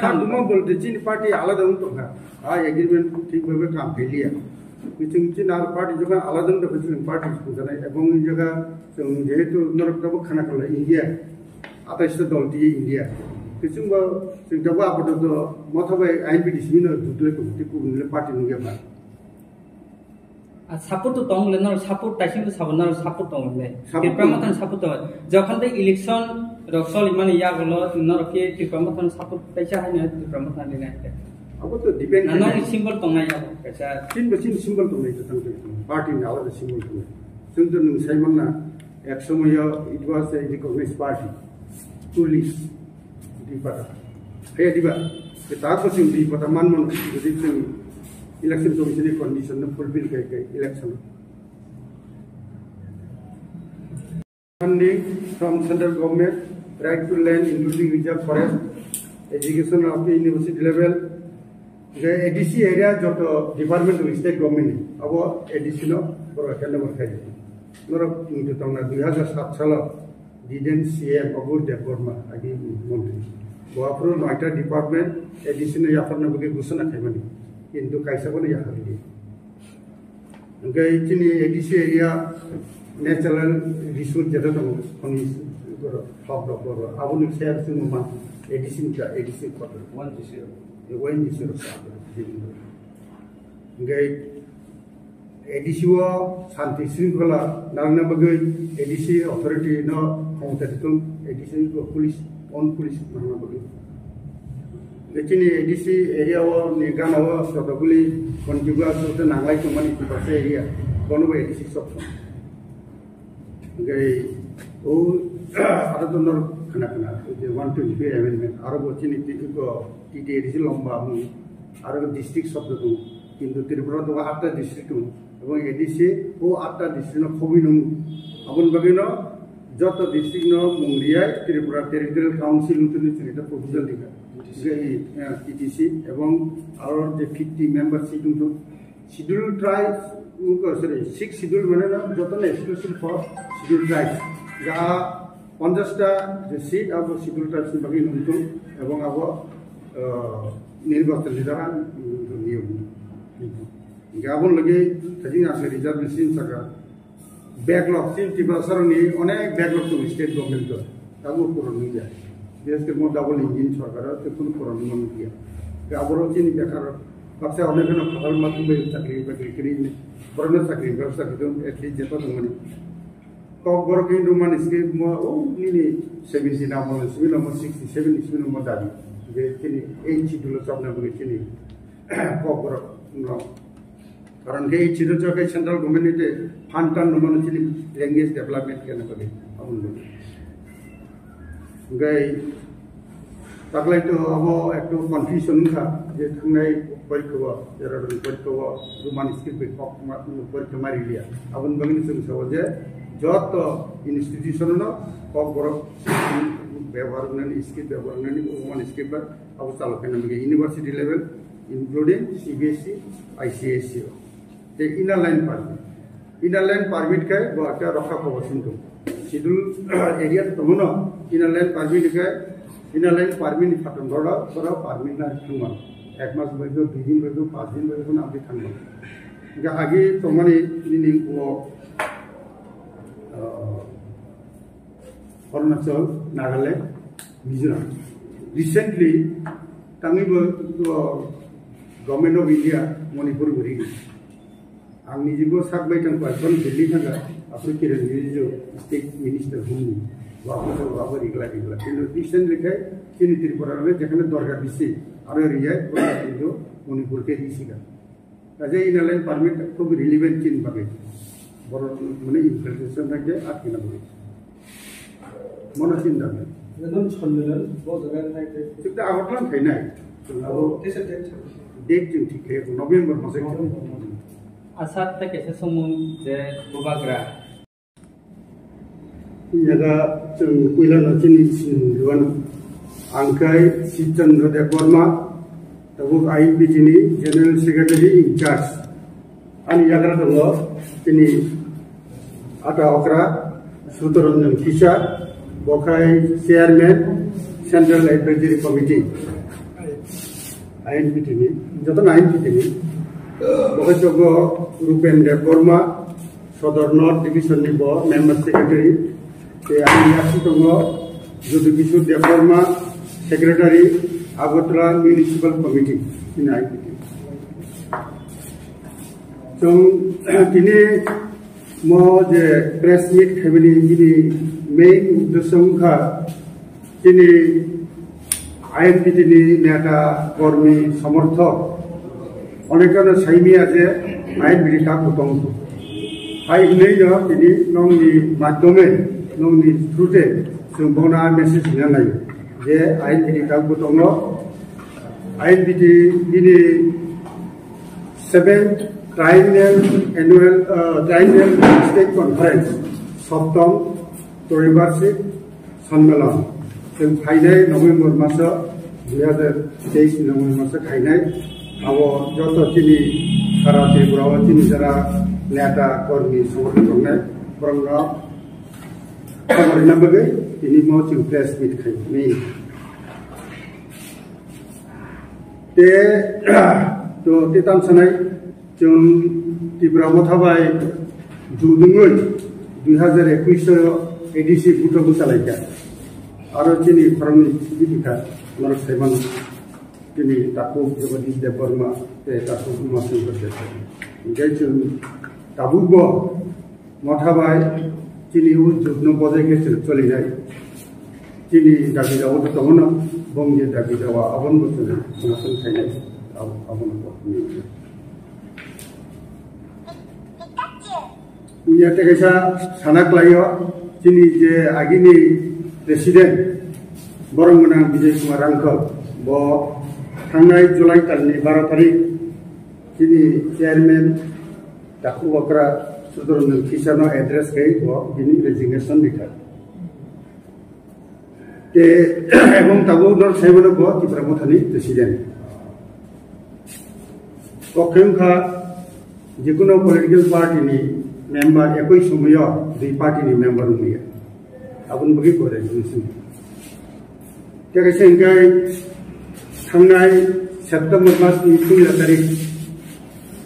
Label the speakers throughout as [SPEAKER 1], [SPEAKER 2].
[SPEAKER 1] খাদুমা বলতে চিনি পার্টি আলাদা উঠো না এগ্রিমেন্ট ঠিকভাবে কাম ফেলিয়া কিছু চিন আর পার্টি যখন আলাদা উঠে হয়েছিলেন পার্টি জানাই এবং এই জায়গা যেহেতু নরকটাবো খানা খালা ইন্ডিয়া 28টা দল দিয়ে ইন্ডিয়া কিছু जोंथाबो आबाद मथाबाय आइन बिदिसिनो दुदले कुबुनले पार्टी नुगेबा
[SPEAKER 2] সাপোর্ট তো তংলে না সাপোর্ট তাইसिंबो সাবনা সাপোর্ট তংলে টিপ্রামতন সাপোর্ট তো যখন দে ইলেকশন রক্সল মানে ইয়াগুলো নরকে টিপ্রামতন সাপোর্ট তাইছা হাইনা টিপ্রামতন দিনা
[SPEAKER 1] अब तो डिपेंड
[SPEAKER 2] ना सिंबल तंनाय अब कैसा
[SPEAKER 1] सिन सिंबल तंनाय तंगे पार्टी ने आलादा सिंबल तंनाय जों तो नों साइमनना एक समय it was a communist party to list दिपाटा हे दिबा के ताको जों दिपाटा मानमन जदि जों इलेक्शन कमिशन कंडीशन ने fulfil kai election funding from central government right to land including reserve forest education of the university level J ADC area जो तो डिपार्टमेंट ऑफ स्टेट गवर्नमेंट अब एडीसी नो बरो केने बरखाय नरो मुंते तंना 2007 साल डिडेन सीएम अबुर देवबर्मा आदि मंत्री गोवापुर नयटा डिपार्टमेंट एडीसी ने याफरना बगे घोषणा खायमानि किंतु कायसाबोनो याखै ओंखाय चिनि एडीसी एरिया नेचुरल रिसोर्स जेदा दङ खनि बरो हब बरो आबुनि सेयार जोंमा एडीसी का ADC quarter 100 When this is okay, ADC Santi Sringola, Nanabagai, ADC authority, no competition, ADC police, on police, Nanabagai. The Chini ADC area or Nigana, Sotabuli, Conjuga, certain unlike to money to the area, one way ADC option. Okay, oh, other than Kanakana, they want to be amendment, Arabo Chini Tiko. TTADC लंबा हूँ आरो district शब्द दूँ किंतु त्रिपुरा तो 8टा district हूँ এবং ADC वो 8टा डिस्ट्रिक्ट न खबी नूँ अपन बगे न जत डिस्ट्रिक्ट न मुंगरिया त्रिपुरा टेरिटोरियल काउंसिल उतने चुनिता प्रपोजल दिखा जे TTC এবং आरो जे 50 मेंबरशिप दूँ शेड्यूल ट्राइब्स उनको सॉरी 6 शेड्यूल माने ना जत न एक्सक्लूसिव फॉर शेड्यूल ट्राइब्स जहाँ 50टा जे सीट अब शेड्यूल ट्राइब्स बगे नूँ এবং अब निर्वाचन द्वारा नियम गाबन लगे थजिंग आसे रिजर्वेशन सका बैकलॉग सिन तिबासरनि अनेक बैकलॉग तो स्टेट गवर्नमेंट को ताबो पुरन गया देश के मो डबल इंजिन सरकार ते कुन पुरन मन गया गाबरो चिन बेकार पक्ष अनेक न फल मत बे चाकरी बाकरी करी बरन चाकरी व्यवसाय के एटलीस्ट जेतो दंगनि तो बर के रुमान इसके मो ओ नि 70 नाम 67 इसमें नंबर दाबी Jadi ini dulu sabna begini, kok कारण के चीज़ों जो के सेंट्रल गवर्नमेंट ने फांडन नमन चिली लैंग्वेज डेवलपमेंट के ना कभी अमुन गए तकले तो अब एक तो कंफ्यूजन था जे थंगने परिकवा जरा परिकवा रोमान स्क्रिप्ट पे कॉप परिकमारी लिया अमुन बगनी से समझे जो तो इंस्टीट्यूशन ना कॉप बरो व्यवहार ने स्क्रिप्ट व्यवहार ने रोमान स्क्रिप्ट पर अब चालू करने में university level including CBSE, ICSE. The inner line permit का बाटा रखा को वसिंतो. Schedule area तो मनो inner line permit बड़ा permit ना थंगमा. एक मास बजो 2 दिन बजो 5 दिन बजो ना अभी थंगमा. क्या आगे तो मने ini वो अरुणाचल, नागालैंड, मिजोरम. Recently, तंगी गवर्नमेंट ऑफ इंडिया मणिपुर बरी आंनि जिबो साकबाय थांबा कोन दिल्ली थांगा आपन किरण जो स्टेट मिनिस्टर हुनि वाबो रिगला किन्तु डिसिजन लेखाय चिनि त्रिपुरा रे जेखाने दरकार दिसि आरो रियाय किन्तु मणिपुर के दिसिगा काजे इनलाइन परमिट को रिलेवेंट चिन बागे बर माने इनफ्लुएंस थाके आखिना बगे मन चिन्ता नन सम्मेलन बो जगह थाके सिदा आगतलान थायनाय अब डेट जो ठीक है नवंबर मास
[SPEAKER 2] आसार तक कैसे समूह जे बुबाग्रा
[SPEAKER 1] यागा जों कोइला नचिनि सिनगोन आंखाय सिचन्द्र देवबर्मा तबु आईपीटीनि जनरल सेक्रेटारि इंचार्ज आनि याग्रा दङ तिनि आटा अक्रा सुतरन्जन किसा बखाय chairman central advisory committee INPT ni joton INPT ni बखाय जगो रूपेन देव वर्मा सदर नर्थ डिविजन नि बो मेंबर सेक्रेटरी ते आनि आसि दङ जुदु Kishore Debbarma secretary Agartala municipal committee in INPT जों दिनै मो जे प्रेस मीट खाबनि दिनै मेन उद्देश्य उनखा दिनै INPT नि नेता कर्मी समर्थक अनेकनो साइमिया जे INPT का कुतंग हाय नै न दिनै नंनि माध्यमे नंनि थ्रुते जों बना मेसेज होना नाय जे INPT का कुतंग INPT दिनै 7th Triennial State Conference सप्तम त्रैमासिक सम्मेलन जों फाइनाय नभेम्बर मास 2023 नभेम्बर मास फाइनाय अब जत तिनी सारा त्रिपुरा तिनी जरा नेता कर्मी समर्थक दंनाय बरंग खबरना बगै तिनी मो जों प्रेस मीट खायनि ते तो तेताम सनाय जों त्रिपुरा मथाबाय जुदुङै 2021 एडिसि बुटबो सालायखा आरो दिनै खरंनि बिदिखा नरक साइमान दिनै ताकु जगदीश देव वर्मा ते ताकु मासुम करते ओंखाय जों दाबुबो मथाबाय दिनै उ जुगनो बजायके चलिनाय दिनै दाबि दाव दङ बंगे दाबि दावा आबन बोसोर समासन थायनाय आबन बोसोर Ia tegesa sanak layo sini je agini presiden borong menang Vijay Kumar Rangkal bo thangnai Julai talni 12 tarik sini chairman taku wakra sudurun kisano address kai bo bini resignation dikha te ebong tabu nor saibona bo Tripura Mothani presiden okhemkha jekuno political party ni member ekoi sumoyo dui party ni member umiya abun bagi kore jusin kare sengkai thangnai September mas ni 3 tarik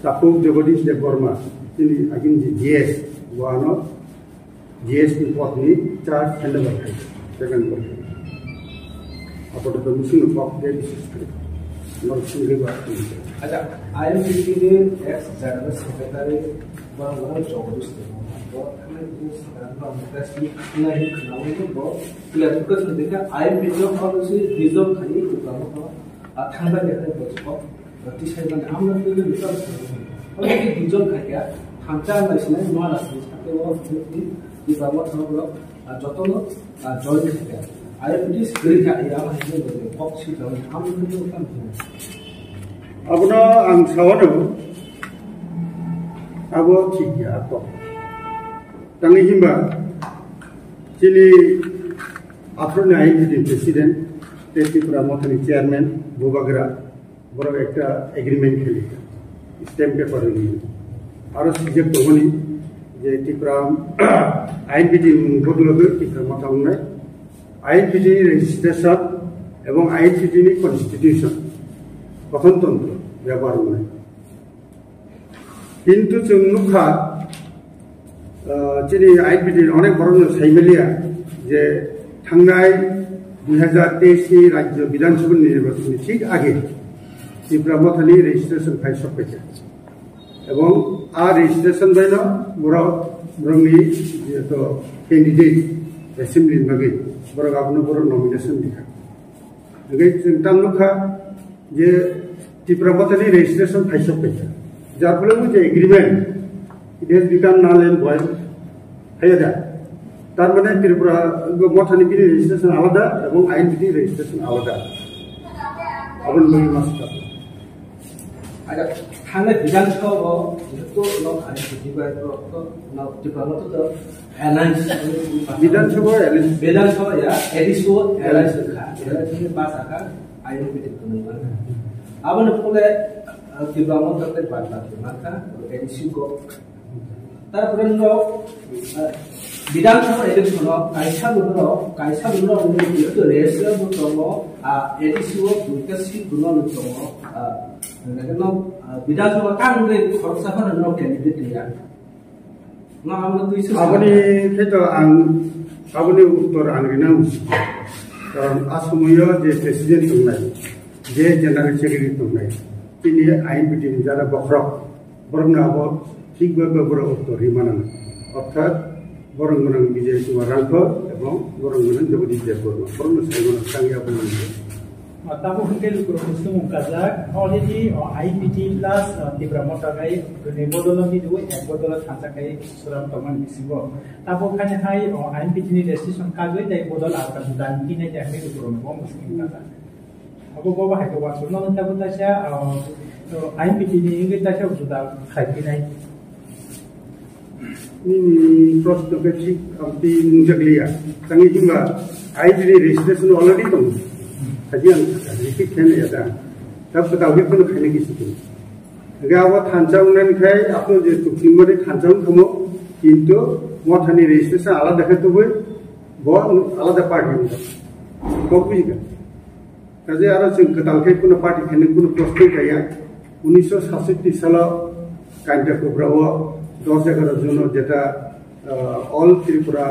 [SPEAKER 1] Tapuk Jagadish Dev Verma ini agin GS wano GS ni pot ni charge handle kai second pot apa to musin pot de system nor single ba
[SPEAKER 3] acha INPT ni ex general secretary Bang Jagadish Dev Verma hame this press meet nahi khnawe ko clarification देखा INPT policy reserve khani ko thangda dekha ko tisai ban amna ko reserve khani ko reserve khaya thangcha naisna no asli sate wo ni bama thanglo jotono join khaya INPT spirit ya ya haine ko boxi thang amna ko kam
[SPEAKER 1] abno ang sawano abo ठीक है आपको तंगी हिंबा चिली after INPT president Tripura मोथनी chairman बुबागरा बरो एक एग्रीमेंट खेली स्टैम्प पेपर होनी और सब्जेक्ट होनी जे त्रिपुरा INPT बदलबो त्रिपुरा मोथावनाय INPT रेजिस्ट्रेशन एवं INPT नि कन्स्टिट्यूशन गठनतंत्र व्यवहार होनाय किंतु जों नुखा दिनै INPT अनेक बरनो साइमेलिया जे थांनाय 2023 नि राज्य विधानसभा निर्वाचन ठीक आगे त्रिपुरा मोथानि रेजिस्ट्रेशन फाइल सफैया एवं आ रेजिस्ट्रेशन बायन बरंनि जेतो कैंडिडेट असेंबली नगे बरग आपनो बर नॉमिनेशन दिखा नगे जों तामनुखा जे त्रिपुरा मोथानि रेजिस्ट्रेशन फाइल सफैया जार फले मुझे agreement it has become null and void है दा तार माने त्रिपुरा मोथानि बिनि रेजिस्ट्रेशन आलादा एवं INPT रेजिस्ट्रेशन आलादा अपन बगै मास्टर
[SPEAKER 3] आजा थाने विधानसभा तो नो INPT बाय तो नो त्रिपुरा तो एलायंस
[SPEAKER 1] विधानसभा
[SPEAKER 3] या एडिसो एलायंस खा एलायंस नि पास आका INPT को नंबर अब न फले त्रिपुरा मोथानि बात बात माका एडिसो को তারপরে বিধানসভা ইলেকশন কাইসাগুলো রেজিস্টার দङ एडिसिओ दुइकासि गुनो दङ বিধানসভা কাংগ্রে খরচাफोर न कैंडिडेट गैया न आंनो दुइसो
[SPEAKER 1] आबनि खेत आं आबनि उत्तर आंग्रिना कारण आसामयो जे प्रेसिडेंट दंनाय जे जनरल सेक्रेटारि दंनाय तिनि आइन बिटिनि जाना बख्रक बरनाबो ठीक बाबो उत्तर रिमाना अर्थात बरंगनang विजय कुमार रांखो एवं बरंगनang जगदि देवबर्मा बरंग साइगन सांगिया बुंनांगौ
[SPEAKER 4] ताबो हंके लुकुरो मुस्लिम काजाक ऑलरेडी आईपीटी प्लस तिब्रामता गाय गने बदलनि दु एक बदल थांजाखाय सुराम तमन बिसिबो ताबो खाने हाय आईपीटी नि रेजिस्ट्रेशन कागै दाय बदल आका दान किने जाखै लुकुरो मो मुस्लिम काजा अबो बाबा हायतो वासु न ताबो तासा आईपीटी नि इंगे तासा जुदा खायकिनाय
[SPEAKER 1] प्रश्न के ठीक अभी मुंजगलिया संगी जुंगा आईपीटी रजिस्ट्रेशन ऑलरेडी दं हाजी आं रिपीट खेने यादा तब बताओगे कोनो खेने की सिटु गावा थानचाउनन खाय आपनो जे तुखिमरे थानचाउन खमो किंतु मथानि रजिस्ट्रेशन आलादा खेतुबो ब आलादा पार्टी कपिगा काजे आरो जों गदालखाय कोनो पार्टी खेने कोनो प्रश्न गैया 1967 साल कायदा कोब्राव 10-11 जून जेटा all Tripura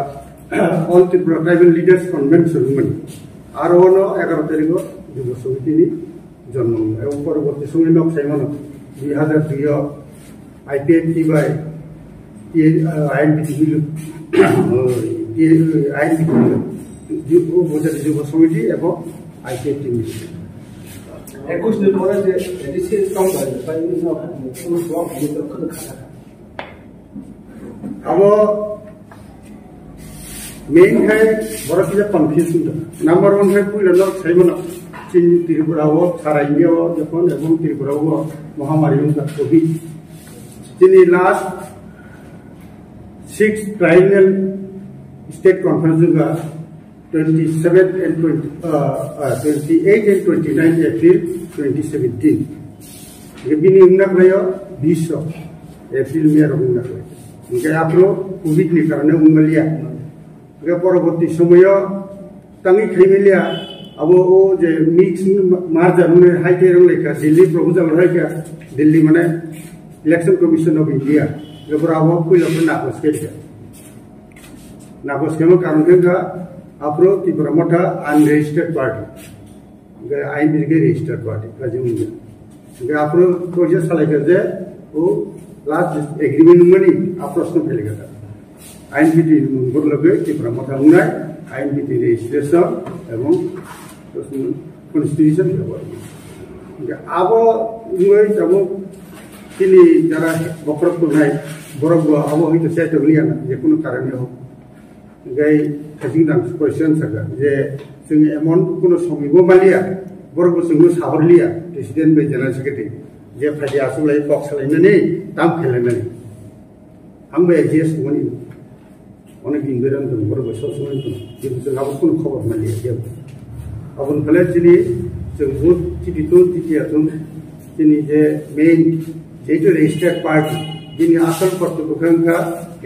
[SPEAKER 1] tribal leaders convention मन आरो 11 तारिख युव समिति जन्म एवं परवर्ती समय नक साइमन 2002 आईपीएफटी बाय आईएनपीटी युव समिति एवं आईपीएफटी
[SPEAKER 3] 21 दिन परे जे एडिसि काउंटर बाय कोनो ब्लॉक भीतर खन खाता
[SPEAKER 1] अब मेन है बरकिजा कन्फ्यूजन नंबर 1 है पुइला लक साइमन चिन त्रिपुराव साराइनियाव जखन एवं त्रिपुराव महामारी उनका कोविड जिनि लास्ट 6 ट्राइबल स्टेट कॉन्फ्रेंस का 28 and 29 April 2017 ये बिनी उन्नक रयो 20 एप्रिल में रहुना इनके आप लोग कोविड के कारण उंगलिया के परवर्ती समय तंगी खैमेलिया अब वो जे मिक्स मार्च में हाई टेरंग लेका दिल्ली प्रपोजल है क्या दिल्ली माने इलेक्शन कमीशन ऑफ इंडिया ये पर अब कोई लोग नागोस के कारण के आप लोग त्रिपुरा मठा अनरजिस्टर्ड पार्टी के आईन के रजिस्टर्ड पार्टी का जमुना के आप लोग प्रोजेक्ट सालाइकर जे वो लास्ट एग्रीमेंट मनी आप प्रश्न फैलेगा आईएनपीटी मुंबर लगे त्रिपुरा मठा उन्नाय आईएनपीटी रजिस्ट्रेशन एवं कॉन्स्टिट्यूशन अब तब तिनी जरा बखरक नाय बरफ अब हयतो सेट गलिया जेकुनु कारणे हो गई खजिंदां क्वेश्चन सगा जे जों एमन कोनो समिबो मालिया बरफ जोंनो साहरलिया प्रेसिडेंट बे जनरल सेक्रेटारि जे फादि आसुलाय बक्स लायनानै दाम खेलायनानै आंबो एजेस मनि अनेक इंगेरन दं बरफ ससमन दं जेबो जों आबो कोनो खबर मालिया जेबो आबन फले जिनि जों बुथ टिटिटो टिटियाथों जिनि जे मेन जेटो रजिस्टर्ड पार्टी जिनि आसल कर्तृपक्षका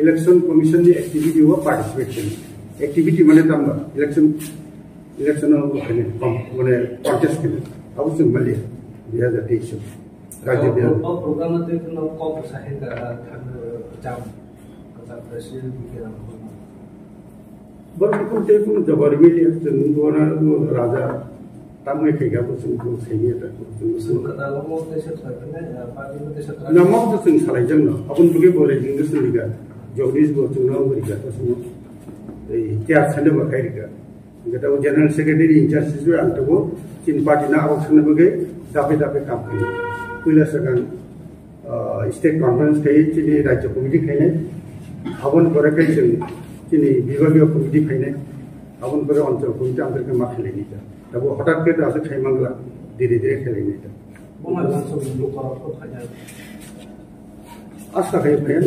[SPEAKER 1] इलेक्शन कमीशन नि एक्टिविटी वो पार्टिसिपेशन एक्टिविटी माने तंबा इलेक्शन माने कॉन्टेस्ट के अब जों मालिया 2023 राज्य
[SPEAKER 3] प्रोग्राम ते न कॉप साहे का जाम कथा प्रेसिडेंट के
[SPEAKER 1] बरको ते को जबर मिलिया जों गोना राजा तामै खैगा जों को सैनिया ता जों
[SPEAKER 3] कथा लमो ते सत्रने पार्टी ते सत्र
[SPEAKER 1] नमो जों सालाय जों अपन बुगे बोले जों सोलिगा जगदीश गो जों नगरिगा तसम ए चार छने बखाइगा गटा जनरल सेक्रेटरी इंचार्ज जो आंतगो चिन पार्टी ना आवसन बगे दापे काम खायो पहिला सगन स्टेट कॉन्फ्रेंस खायो चिनि राज्य कमिटी खायने आबन बरकै जों चिनि विभागीय कमिटी खायने आबन बर अंचल कमिटी आंतरके मा खेलायनि ता तब हठात के दासे खायमांगला धीरे खेलायनि ता
[SPEAKER 3] बोमा लांसो लोक करत खाया
[SPEAKER 1] आशा खायो खायन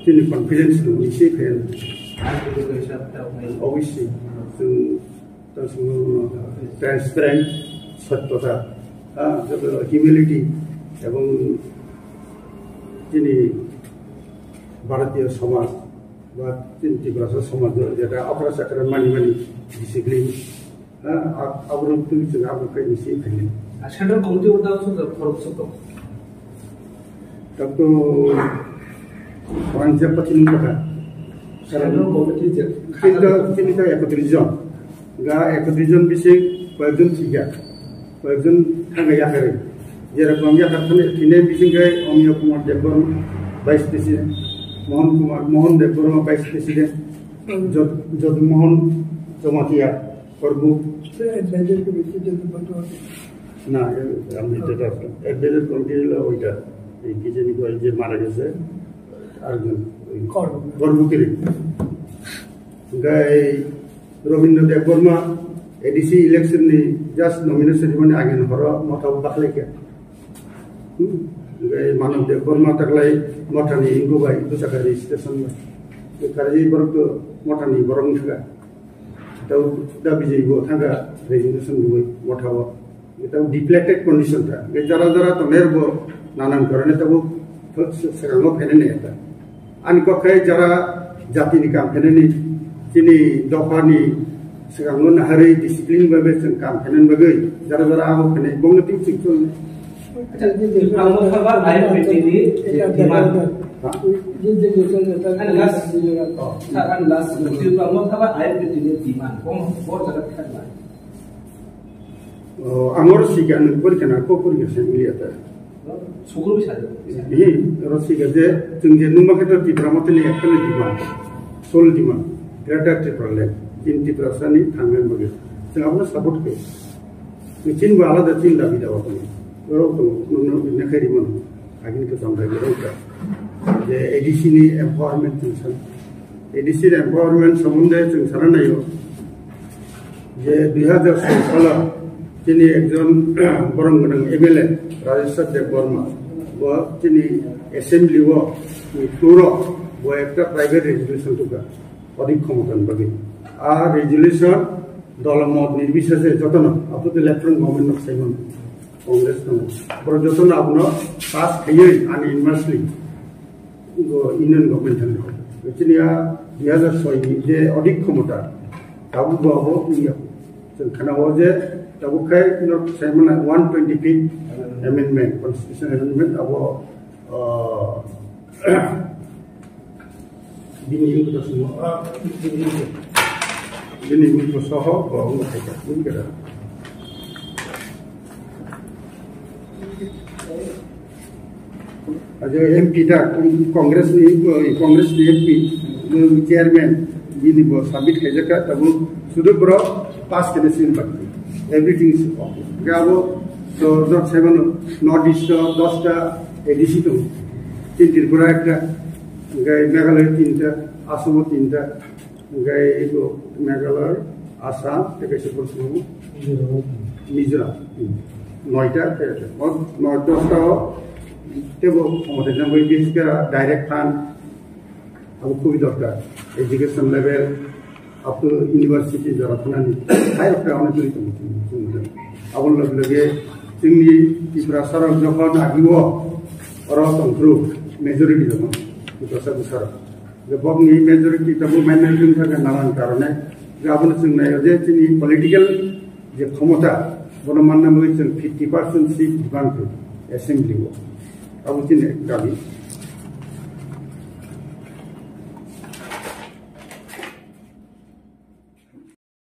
[SPEAKER 1] चिनि कॉन्फिडेंस निसे खायन obviously transparent सत्यता ह्यूमिलिटी एवं जिनि ভারতীয় সমাজ বা ত্রিপুরা সমাজ যেটা অপরা চাকরা মানি মানি ডিসিপ্লিন আবরণ তুমি আবরণকে নিশ্চয় ফেলে
[SPEAKER 3] সেন্ট্রাল কমিটি ওটা খরচ তো
[SPEAKER 1] তত পঞ্চায়েত পশ্চিম কথা
[SPEAKER 3] সেন্ট্রাল কমিটি যে
[SPEAKER 1] চিন্তা 31 জন গা 31 জন বিষয় কয়েকজন ঠিকা কয়েকজন থাঙ্গাই আকারে যেরকম ইয়াকার কিনে বিষয় অমিয় কুমার দেববর্মা ভাইস প্রেসিডেন্ট মোহন দেববর্মা ভাইস প্রেসিডেন্ট যদুমোহন জমাতিয়া প্রমুখ না আমি যেটা অ্যাডভাইজার কমিটি হলো ওইটা এই কি জানি যে মারা গেছে আরেকজন গর্ভকিরি গাই রবীন্দ্র দেববর্মা এডিসি ইলেকশন নি জাস্ট নমিনেশন মানে আগে হর মথা বাখলাইকে গাই মানব দেববর্মা তাকলাই মঠানি ইঙ্গুবাই দুসাকা রেজিস্ট্রেশন কারজি বরক মঠানি বরং থাকা তাও দাবি যাইব থাকা রেজিস্ট্রেশন দুই মঠাও এটা ডিপ্লেটেড কন্ডিশন था যারা যারা তো মেরবো নানান কারণে তবু সেখানে ফেলে নেই এটা আনি কখাই যারা জাতিনি কাম ফেলে নি তিনি দফানি সেখানে নাহারি ডিসিপ্লিন ভাবে কাম ফেলেন বাগৈ যারা যারা আবো ফেলে বংতি শিক্ষণ
[SPEAKER 3] আচ্ছা গ্রামসভা আইএমপিটি নি ডিমান্ড গ্রামসভা আইএমপিটি নি ডিমান্ড কোন জায়গা থাকবা
[SPEAKER 1] angor sigan purikana ko purikasa miliata
[SPEAKER 3] সুগুরু সাজে
[SPEAKER 1] hi rosiga je jungje numaketa tipramoteli ekkale diman sol diman greater triple tinti prasani thangan bage sing apna support ke chin ba alada chin dabi dawa ko ro to no nakhari mon agin ke samrai ro ka je ADC ni empowerment tunsan ADC empowerment samunde chung saranayo je 2016 সালে তিনি একজন বরং MLA Rajeshwar Debbarma ও তিনি assembly ও floor ও একটা private resolution টুকা অধিক ক্ষমতান বাকি আর resolution দলমত নির্বিশেষে যতন আপনাদের লেফটেন্যান্ট গভর্নমেন্ট সাইমন কংগ্রেস পরে যতন আপনার পাস খাইয়ে আনি ইউনিভার্সিটি ইউনিয়ন গভর্নমেন্ট থাকবে তিনি 2006 যে অধিক ক্ষমতা তাবু বাবু जों खोनागौ जे दाबुखाय Simon 125 amendment constitution amendment abo bini itu semua bini itu soho bahwa mereka mungkin aja MP dah Kongres ni MP chairman bini bo sabit kerja tabu sudah bro pass ke desin bakti everything is okay gabo so not seven north east 10 ta ADC to tin Tripura ekta gai Meghalaya 3 ta Assam 3 ta gai ego Meghalaya Assam থেকে সে প্রশ্ন মিজোরাম 9টা और 10 টা তেবো আমাদের নাম বিশেষ করে direct fund Abu খুবই দরকার education level up to university jara thanani hai একটা অনেক জড়িত আবল লগে চিংনি ত্রিপুরা সরক যখন আগিব অরতন্ত্র মেজরিটি যখন প্রসাদ সরক যে বগনি মেজরিটি তবু মাইনরিটি থাকে নানান কারণে যে আপনি চিংনাই যে তিনি পলিটিক্যাল যে ক্ষমতা বর্তমান নামে 50% সিট ডিমান্ড করে অ্যাসেম্বলি আবু চিন দাবি